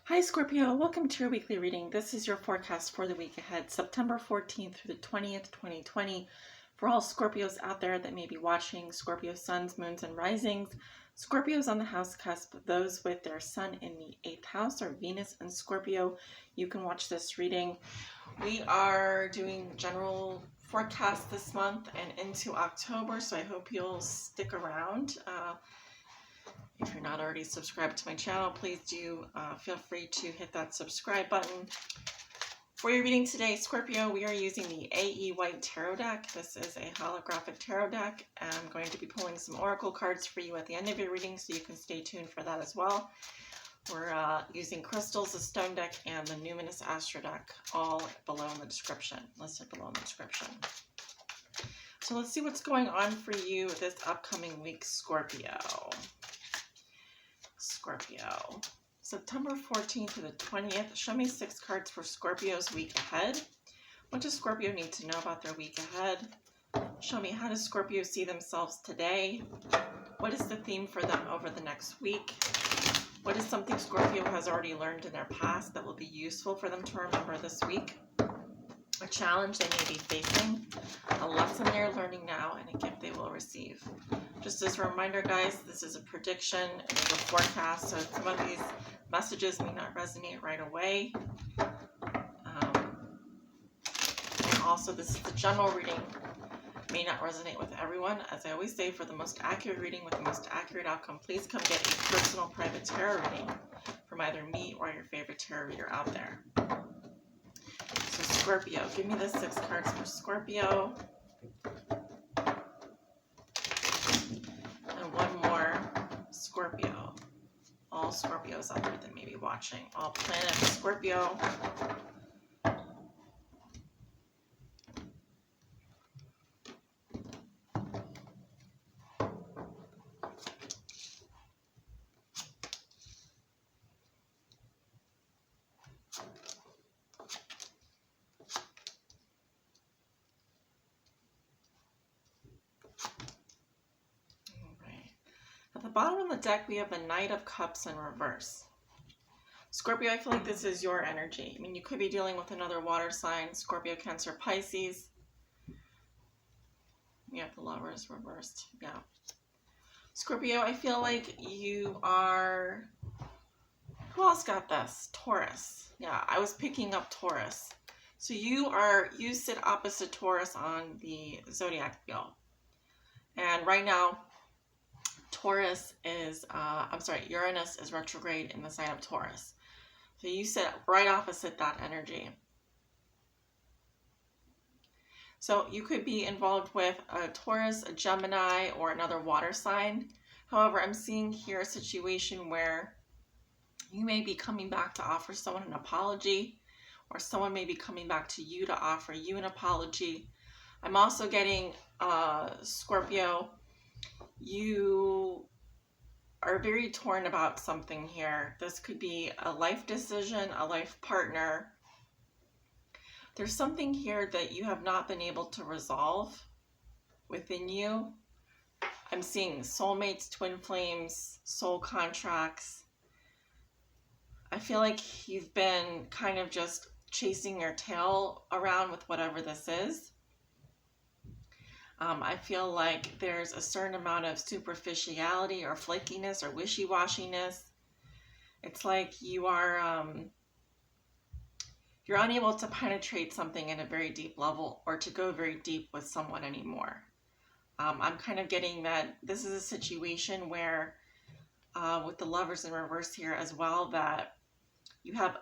Hi Scorpio, welcome to your weekly reading. This is your forecast for the week ahead, September 14th through the 20th, 2020. For all Scorpios out there that may be watching, Scorpio suns, moons, and risings. Scorpios on the house cusp, those with their sun in the 8th house or Venus and Scorpio, you can watch this reading. We are doing general forecast this month and into October, so I hope you'll stick around. If you're not already subscribed to my channel, please do feel free to hit that subscribe button. For your reading today, Scorpio, we are using the Waite Tarot deck. This is a holographic tarot deck. I'm going to be pulling some oracle cards for you at the end of your reading, so you can stay tuned for that as well. We're using crystals, the stone deck, and the Numinous Astro deck, all below in the description, listed below in the description. So let's see what's going on for you this upcoming week, Scorpio. Scorpio, September 14th to the 20th. Show me 6 cards for Scorpio's week ahead. What does Scorpio need to know about their week ahead? Show me, how does Scorpio see themselves today? What is the theme for them over the next week? What is something Scorpio has already learned in their past that will be useful for them to remember this week? A challenge they may be facing, a lesson they're learning now, and a gift they will receive. Just as a reminder, guys, this is a prediction, it is a forecast, so some of these messages may not resonate right away. And also, this is the general reading, may not resonate with everyone. As I always say, for the most accurate reading with the most accurate outcome, please come get a personal private tarot reading from either me or your favorite tarot reader out there. So Scorpio, give me the 6 cards for Scorpio. And one more, Scorpio. All Scorpios out there that may be watching. All planet Scorpio. At the bottom of the deck, we have the Knight of Cups in reverse. Scorpio, I feel like this is your energy. I mean, you could be dealing with another water sign, Scorpio, Cancer, Pisces. We have the Lovers reversed. Yeah. Scorpio, I feel like you are... Who else got this? Taurus. Yeah, I was picking up Taurus. So you sit opposite Taurus on the zodiac wheel. And right now, Uranus is retrograde in the sign of Taurus. So you sit right opposite that energy. So you could be involved with a Taurus, a Gemini, or another water sign. However, I'm seeing here a situation where you may be coming back to offer someone an apology, or someone may be coming back to you to offer you an apology. I'm also getting, Scorpio, you are very torn about something here. This could be a life decision, a life partner. There's something here that you have not been able to resolve within you. I'm seeing soulmates, twin flames, soul contracts. I feel like you've been kind of just chasing your tail around with whatever this is. I feel like there's a certain amount of superficiality or flakiness or wishy-washiness. It's like you are, you're unable to penetrate something in a very deep level or to go very deep with someone anymore. I'm kind of getting that this is a situation where, with the Lovers in reverse here as well, that you have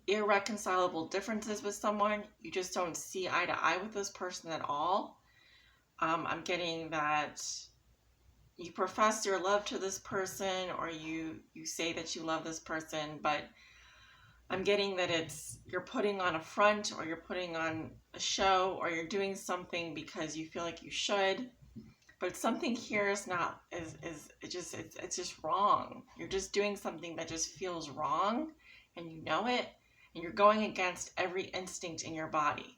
irreconcilable differences with someone. You just don't see eye to eye with this person at all. I'm getting that you profess your love to this person, or you say that you love this person, but I'm getting that you're putting on a front, or you're putting on a show, or you're doing something because you feel like you should, but something here is not, it's just wrong. You're just doing something that just feels wrong, and you know it, and you're going against every instinct in your body,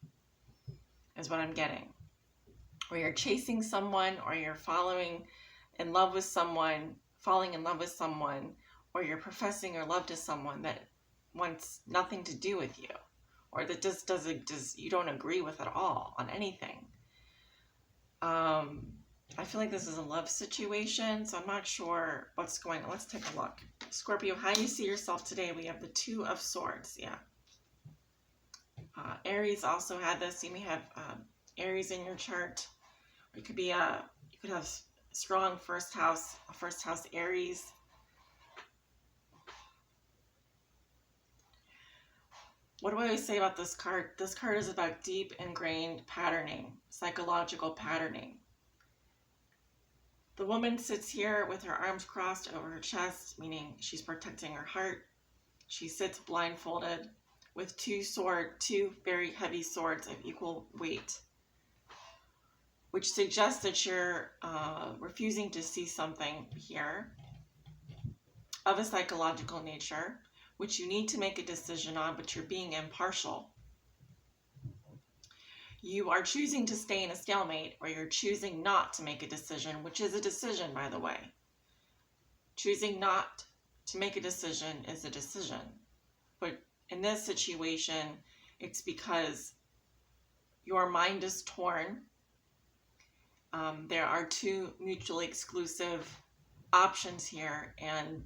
is what I'm getting. Or you're chasing someone, or you're falling in love with someone, or you're professing your love to someone that wants nothing to do with you, or that just you don't agree with at all on anything. I feel like this is a love situation, so I'm not sure what's going on. Let's take a look. Scorpio, how do you see yourself today? We have the Two of Swords. Yeah. Aries also had this. You may have Aries in your chart. Or it could be you could have strong first house Aries. What do I always say about this card? This card is about deep ingrained patterning, psychological patterning. The woman sits here with her arms crossed over her chest, meaning she's protecting her heart. She sits blindfolded with two very heavy swords of equal weight, which suggests that you're refusing to see something here of a psychological nature, which you need to make a decision on, but you're being impartial. You are choosing to stay in a stalemate, or you're choosing not to make a decision, which is a decision, by the way. Choosing not to make a decision is a decision. But in this situation, it's because your mind is torn. There are two mutually exclusive options here, and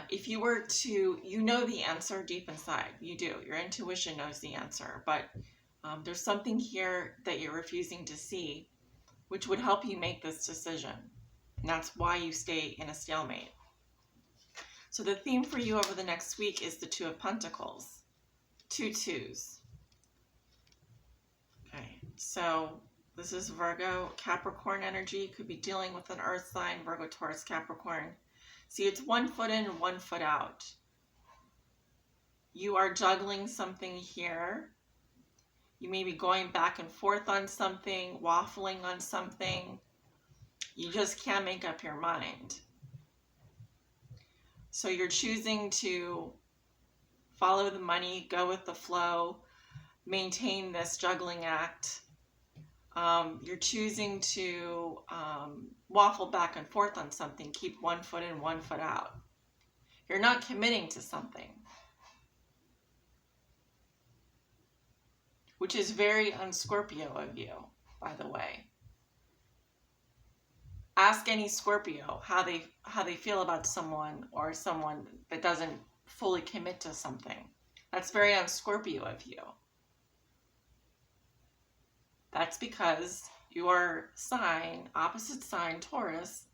if you were to, you know the answer deep inside. You do. Your intuition knows the answer, but there's something here that you're refusing to see, which would help you make this decision. And that's why you stay in a stalemate. So the theme for you over the next week is the Two of Pentacles. 2 2s. Okay, so this is Virgo, Capricorn energy. Could be dealing with an earth sign, Virgo, Taurus, Capricorn. See, it's 1 foot in and 1 foot out. You are juggling something here. You may be going back and forth on something, waffling on something. You just can't make up your mind. So you're choosing to follow the money, go with the flow, maintain this juggling act. You're choosing to waffle back and forth on something, keep 1 foot in, 1 foot out. You're not committing to something, which is very un-Scorpio of you, by the way. Ask any Scorpio how they feel about someone, or someone that doesn't fully commit to something. That's very un-Scorpio of you. That's because your sign, opposite sign, Taurus,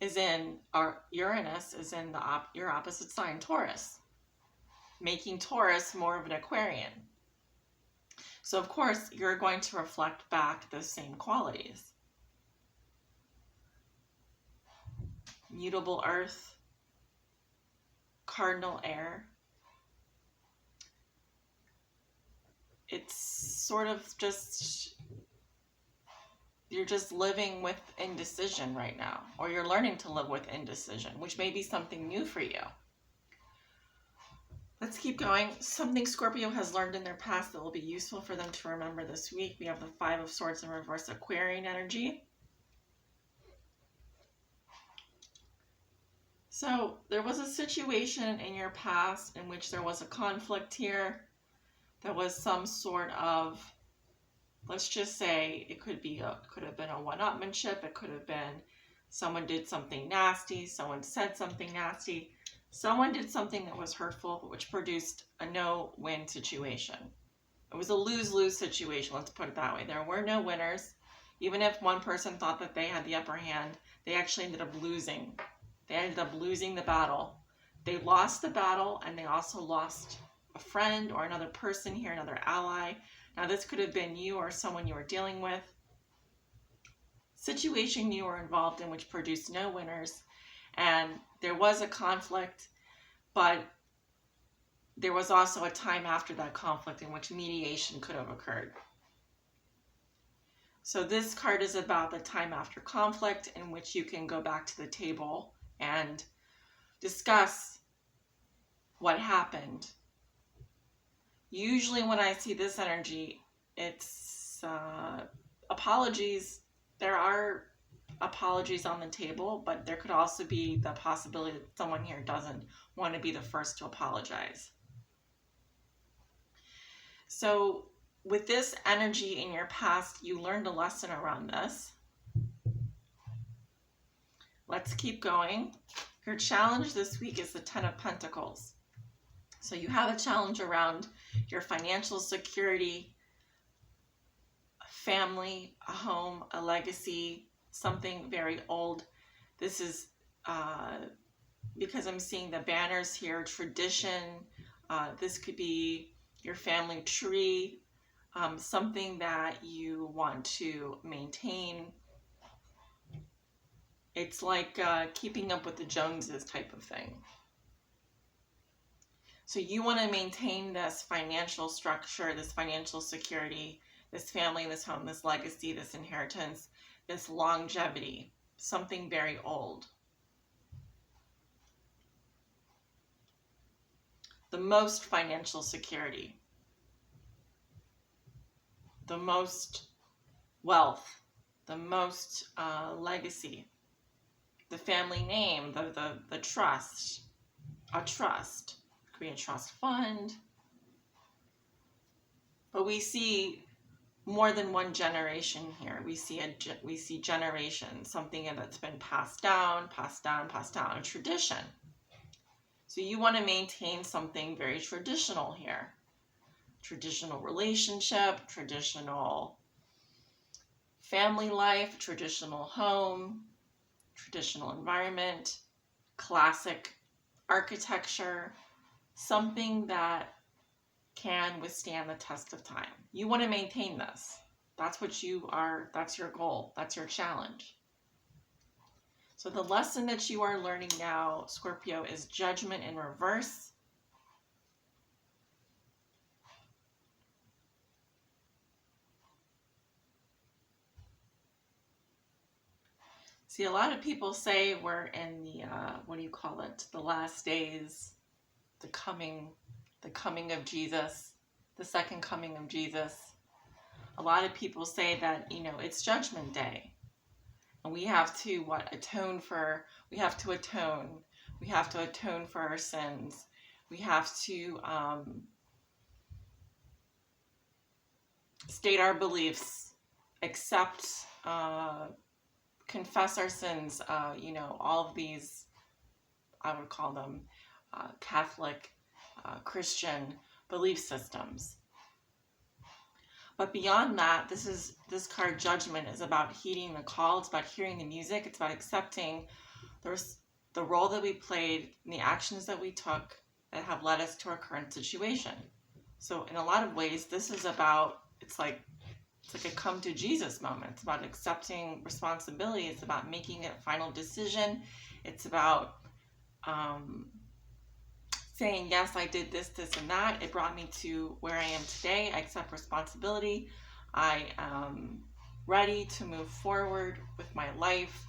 is in, or Uranus is in your opposite sign, Taurus, making Taurus more of an Aquarian. So of course, you're going to reflect back those same qualities. Mutable earth, cardinal air. It's sort of just, you're just living with indecision right now, or you're learning to live with indecision, which may be something new for you. Let's keep going. Something Scorpio has learned in their past that will be useful for them to remember this week. We have the Five of Swords in reverse, Aquarian energy. So there was a situation in your past in which there was a conflict here. There was some sort of, let's just say, it could have been a one-upmanship. It could have been someone did something nasty. Someone said something nasty. Someone did something that was hurtful, which produced a no-win situation. It was a lose-lose situation, let's put it that way. There were no winners. Even if one person thought that they had the upper hand, they actually ended up losing. They ended up losing the battle. They lost the battle, and they also lost a friend or another person here, another ally. Now, this could have been you or someone you were dealing with. Situation you were involved in which produced no winners. And there was a conflict, but there was also a time after that conflict in which mediation could have occurred. So this card is about the time after conflict in which you can go back to the table and discuss what happened. Usually when I see this energy, it's apologies. There are apologies on the table, but there could also be the possibility that someone here doesn't want to be the first to apologize. So with this energy in your past, you learned a lesson around this. Let's keep going. Your challenge this week is the 10 of Pentacles. So you have a challenge around your financial security, a family, a home, a legacy, something very old. This is because I'm seeing the banners here, tradition. This could be your family tree, something that you want to maintain. It's like keeping up with the Joneses type of thing. So you want to maintain this financial structure, this financial security, this family, this home, this legacy, this inheritance, this longevity, something very old. The most financial security, the most wealth, the most legacy, the family name, the trust, a trust, could be a trust fund. But we see more than one generation here. We see generations, something that's been passed down, a tradition. So you want to maintain something very traditional here. Traditional relationship, traditional family life, traditional home, traditional environment, classic architecture, something that can withstand the test of time. You want to maintain this. That's what you are, that's your goal, that's your challenge. So the lesson that you are learning now, Scorpio, is judgment in reverse. See, a lot of people say we're in the, the last days, the coming of Jesus, the second coming of Jesus. A lot of people say that, it's Judgment Day. And we have to atone for our sins. We have to state our beliefs, accept, confess our sins, all of these, I would call them Catholic, Christian belief systems. But beyond that, this card, Judgment, is about heeding the call. It's about hearing the music. It's about accepting the role that we played and the actions that we took that have led us to our current situation. So in a lot of ways, this is about, it's like a come to Jesus moment. It's about accepting responsibility. It's about making a final decision. It's about saying, yes, I did this, and that. It brought me to where I am today. I accept responsibility. I am ready to move forward with my life.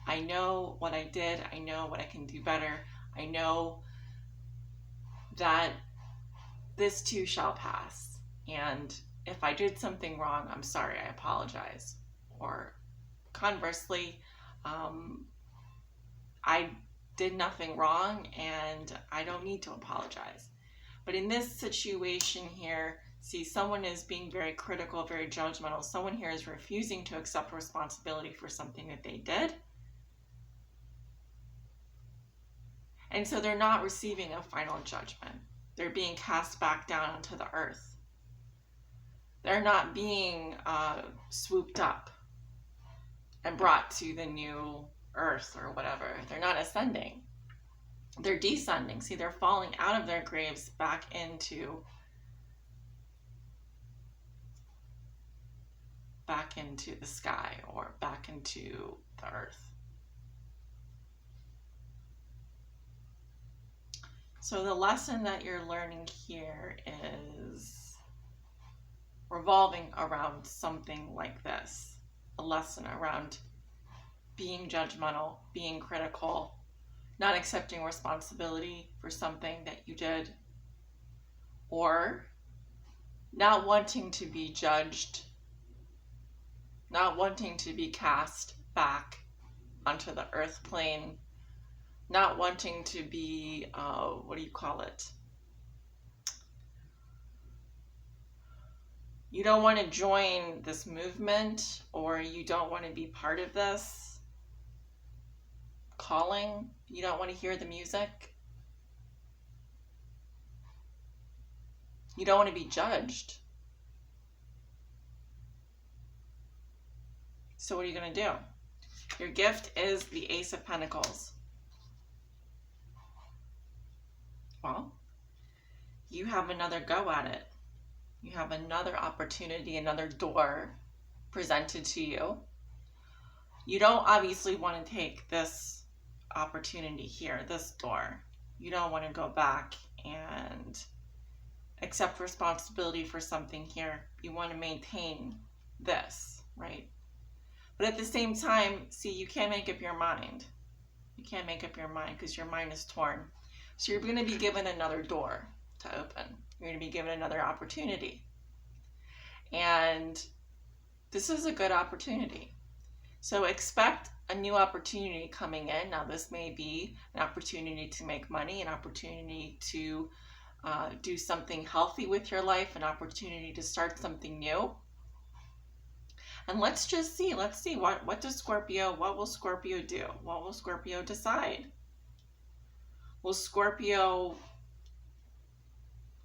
I know what I did. I know what I can do better. I know that this too shall pass. And if I did something wrong, I'm sorry, I apologize. Or conversely, I did nothing wrong and I don't need to apologize. But in this situation here, see, someone is being very critical, very judgmental. Someone here is refusing to accept responsibility for something that they did. And so they're not receiving a final judgment. They're being cast back down onto the earth. They're not being swooped up and brought to the new earth or whatever. They're not ascending. They're descending. See, they're falling out of their graves back into the sky or back into the earth. So the lesson that you're learning here is revolving around something like this. A lesson around being judgmental, being critical, not accepting responsibility for something that you did, or not wanting to be judged, not wanting to be cast back onto the earth plane, not wanting to be, what do you call it? You don't want to join this movement, or you don't want to be part of this calling. You don't want to hear the music. You don't want to be judged. So what are you going to do? Your gift is the Ace of Pentacles. Well, you have another go at it. You have another opportunity, another door presented to you. You don't obviously want to take this opportunity here, this door. You don't want to go back and accept responsibility for something here. You want to maintain this, right? But at the same time, see, you can't make up your mind. You can't make up your mind because your mind is torn. So you're going to be given another door to open. You're going to be given another opportunity. And this is a good opportunity. So expect a new opportunity coming in. Now, this may be an opportunity to make money, an opportunity to do something healthy with your life, an opportunity to start something new. And let's just see, what does Scorpio, what will Scorpio do? What will Scorpio decide? Will Scorpio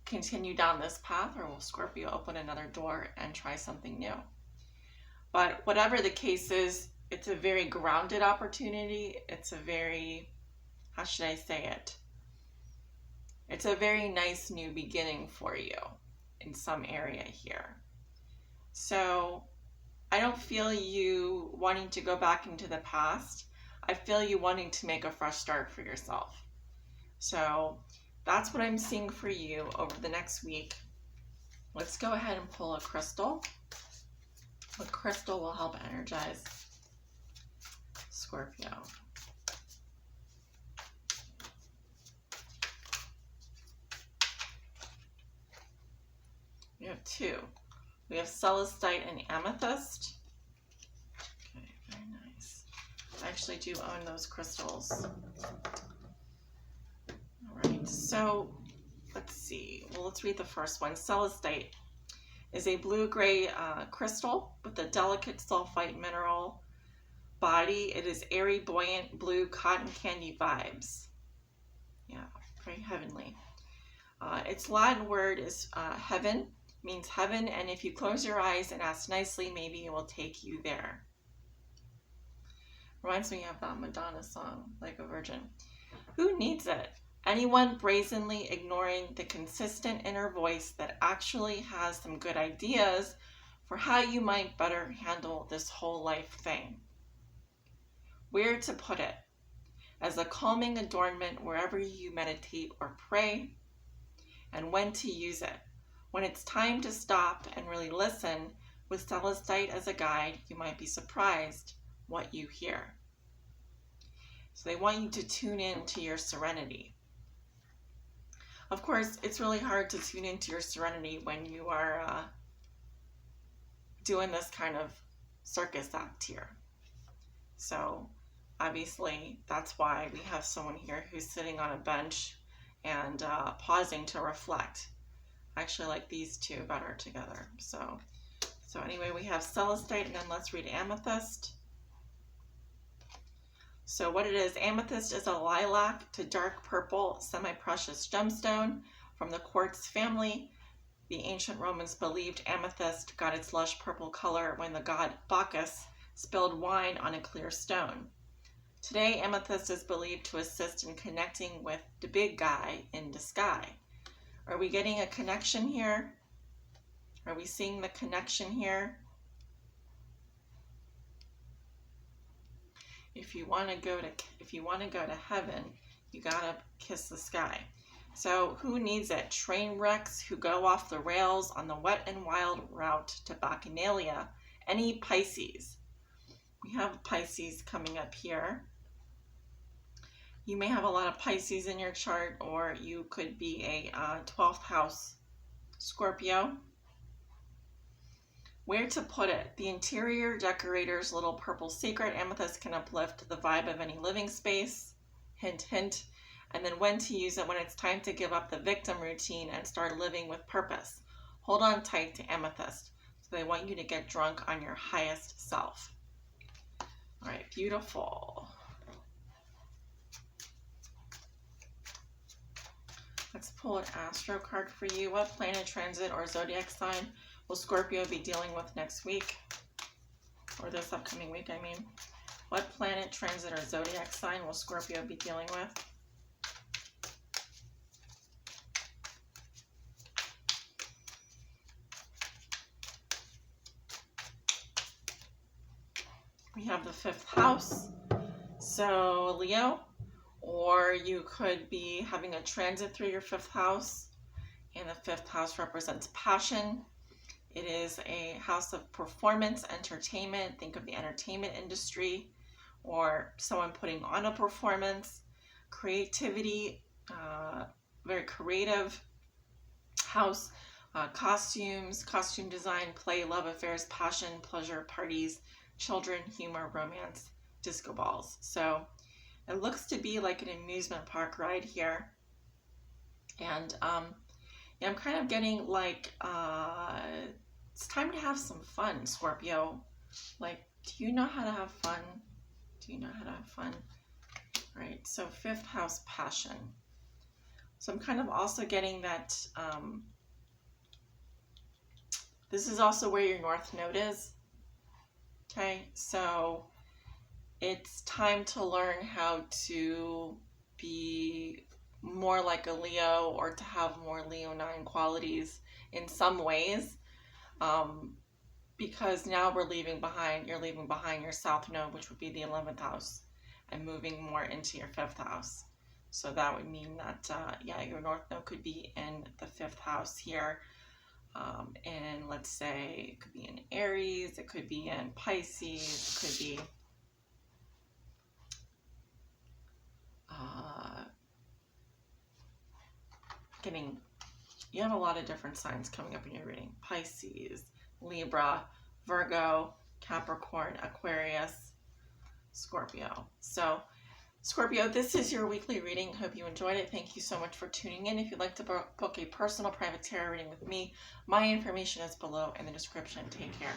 continue down this path, or will Scorpio open another door and try something new? But whatever the case is, it's a very grounded opportunity. It's a very, how should I say it? It's a very nice new beginning for you in some area here. So I don't feel you wanting to go back into the past. I feel you wanting to make a fresh start for yourself. So that's what I'm seeing for you over the next week. Let's go ahead and pull a crystal. What crystal will help energize Scorpio? We have two. We have celestite and amethyst. Okay, very nice. I actually do own those crystals. All right, so let's see. Well, let's read the first one. Celestite is a blue-gray crystal with a delicate sulfite mineral body. It is airy, buoyant, blue, cotton candy vibes. Yeah, very heavenly. Its Latin word is heaven, means heaven, and if you close your eyes and ask nicely, maybe it will take you there. Reminds me of that Madonna song, Like a Virgin. Who needs it? Anyone brazenly ignoring the consistent inner voice that actually has some good ideas for how you might better handle this whole life thing. Where to put it? As a calming adornment wherever you meditate or pray, and when to use it. When it's time to stop and really listen, with celestite as a guide, you might be surprised what you hear. So they want you to tune in to your serenity. Of course, it's really hard to tune into your serenity when you are doing this kind of circus act here. So obviously, that's why we have someone here who's sitting on a bench and pausing to reflect. I actually like these two better together. So anyway, we have celestite, and then let's read amethyst. So what it is, amethyst is a lilac to dark purple semi-precious gemstone from the quartz family. The ancient Romans believed amethyst got its lush purple color when the god Bacchus spilled wine on a clear stone. Today, amethyst is believed to assist in connecting with the big guy in the sky. Are we getting a connection here? Are we seeing the connection here? If you want to go to heaven, you gotta kiss the sky. So who needs it? Train wrecks who go off the rails on the wet and wild route to Bacchanalia. Any Pisces? We have Pisces coming up here. You may have a lot of Pisces in your chart, or you could be a 12th house Scorpio. Where to put it? The interior decorator's little purple secret. Amethyst can uplift the vibe of any living space. Hint, hint. And then when to use it: when it's time to give up the victim routine and start living with purpose. Hold on tight to amethyst. So they want you to get drunk on your highest self. All right, beautiful. Let's pull an Astro card for you. What planet, transit, or zodiac sign will Scorpio be dealing with next week? Or this upcoming week, I mean. What planet, transit, or zodiac sign will Scorpio be dealing with? We have the 5th house, so Leo, or you could be having a transit through your 5th house, and the 5th house represents passion. It is a house of performance, entertainment. Think of the entertainment industry, or someone putting on a performance, creativity, very creative house, costumes, costume design, play, love affairs, passion, pleasure, parties, children, humor, romance, disco balls. So it looks to be like an amusement park ride here. And yeah, I'm kind of getting like, it's time to have some fun, Scorpio. Like, do you know how to have fun? Do you know how to have fun? All right, so 5th house, passion. So I'm kind of also getting that this is also where your North Node is. Okay, so it's time to learn how to be more like a Leo, or to have more Leonine qualities in some ways, because now you're leaving behind your South Node, which would be the 11th house, and moving more into your 5th house. So that would mean that, yeah, your North Node could be in the 5th house here. And let's say it could be in Aries, it could be in Pisces, it could be you have a lot of different signs coming up in your reading. Pisces, Libra, Virgo, Capricorn, Aquarius, Scorpio. So Scorpio, this is your weekly reading. Hope you enjoyed it. Thank you so much for tuning in. If you'd like to book a personal private tarot reading with me, my information is below in the description. Take care.